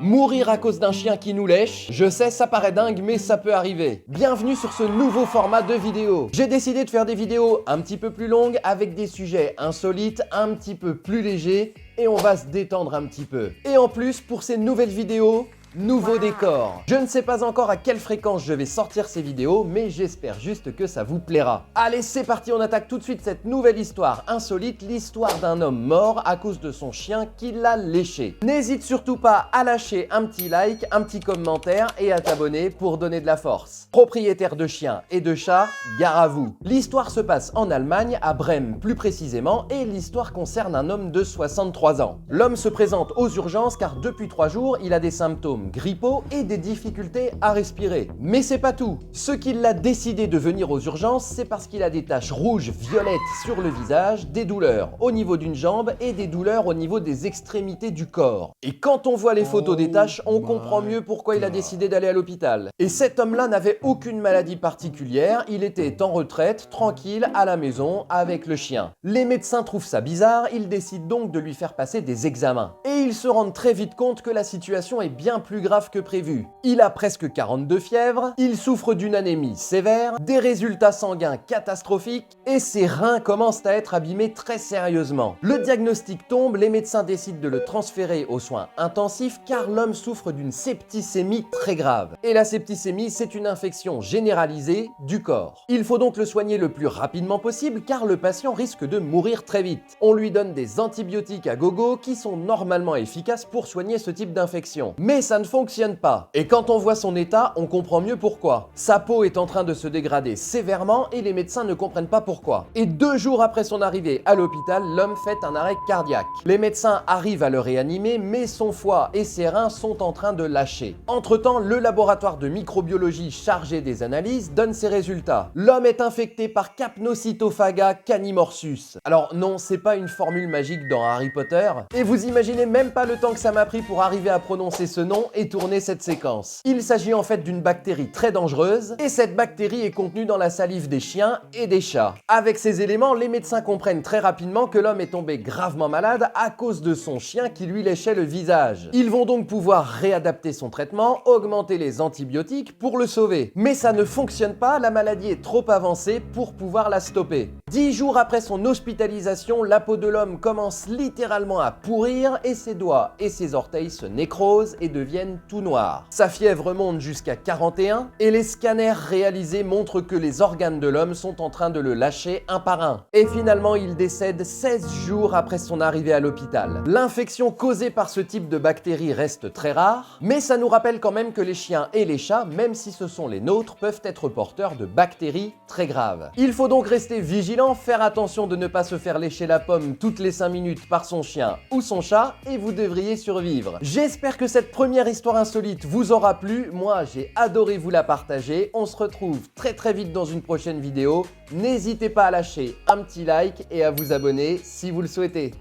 Mourir à cause d'un chien qui nous lèche, je sais ça paraît dingue mais ça peut arriver. Bienvenue sur ce nouveau format de vidéo. J'ai décidé de faire des vidéos un petit peu plus longues avec des sujets insolites, un petit peu plus légers et on va se détendre un petit peu. Et en plus pour ces nouvelles vidéos, nouveau décor. Je ne sais pas encore à quelle fréquence je vais sortir ces vidéos, mais j'espère juste que ça vous plaira. Allez, c'est parti, on attaque tout de suite cette nouvelle histoire insolite, l'histoire d'un homme mort à cause de son chien qui l'a léché. N'hésite surtout pas à lâcher un petit like, un petit commentaire et à t'abonner pour donner de la force. Propriétaire de chiens et de chats, gare à vous. L'histoire se passe en Allemagne, à Brême plus précisément, et l'histoire concerne un homme de 63 ans. L'homme se présente aux urgences car depuis 3 jours, il a des symptômes grippaux et des difficultés à respirer. Mais c'est pas tout. Ce qui l'a décidé de venir aux urgences, c'est parce qu'il a des taches rouges violettes sur le visage, des douleurs au niveau d'une jambe et des douleurs au niveau des extrémités du corps. Et quand on voit les photos des taches, on comprend mieux pourquoi il a décidé d'aller à l'hôpital. Et cet homme-là n'avait aucune maladie particulière, il était en retraite, tranquille, à la maison, avec le chien. Les médecins trouvent ça bizarre, ils décident donc de lui faire passer des examens. Et ils se rendent très vite compte que la situation est bien plus grave que prévu. Il a presque 42 fièvres, il souffre d'une anémie sévère, des résultats sanguins catastrophiques et ses reins commencent à être abîmés très sérieusement. Le diagnostic tombe, les médecins décident de le transférer aux soins intensifs car l'homme souffre d'une septicémie très grave. Et la septicémie, c'est une infection généralisée du corps. Il faut donc le soigner le plus rapidement possible car le patient risque de mourir très vite. On lui donne des antibiotiques à gogo qui sont normalement efficaces pour soigner ce type d'infection. Mais ça ne fonctionne pas. Et quand on voit son état, on comprend mieux pourquoi. Sa peau est en train de se dégrader sévèrement et les médecins ne comprennent pas pourquoi. Et 2 jours après son arrivée à l'hôpital, l'homme fait un arrêt cardiaque. Les médecins arrivent à le réanimer, mais son foie et ses reins sont en train de lâcher. Entre-temps, le laboratoire de microbiologie chargé des analyses donne ses résultats. L'homme est infecté par Capnocytophaga canimorsus. Alors non, c'est pas une formule magique dans Harry Potter. Et vous imaginez même pas le temps que ça m'a pris pour arriver à prononcer ce nom et tourner cette séquence. Il s'agit en fait d'une bactérie très dangereuse et cette bactérie est contenue dans la salive des chiens et des chats. Avec ces éléments, les médecins comprennent très rapidement que l'homme est tombé gravement malade à cause de son chien qui lui léchait le visage. Ils vont donc pouvoir réadapter son traitement, augmenter les antibiotiques pour le sauver. Mais ça ne fonctionne pas, la maladie est trop avancée pour pouvoir la stopper. 10 jours après son hospitalisation, la peau de l'homme commence littéralement à pourrir et ses doigts et ses orteils se nécrosent et deviennent tout noirs. Sa fièvre monte jusqu'à 41 et les scanners réalisés montrent que les organes de l'homme sont en train de le lâcher un par un. Et finalement, il décède 16 jours après son arrivée à l'hôpital. L'infection causée par ce type de bactérie reste très rare, mais ça nous rappelle quand même que les chiens et les chats, même si ce sont les nôtres, peuvent être porteurs de bactéries très graves. Il faut donc rester vigilant, faire attention de ne pas se faire lécher la pomme toutes les 5 minutes par son chien ou son chat et vous devriez survivre. J'espère que cette première histoire insolite vous aura plu. Moi, j'ai adoré vous la partager. On se retrouve très vite dans une prochaine vidéo. N'hésitez pas à lâcher un petit like et à vous abonner si vous le souhaitez.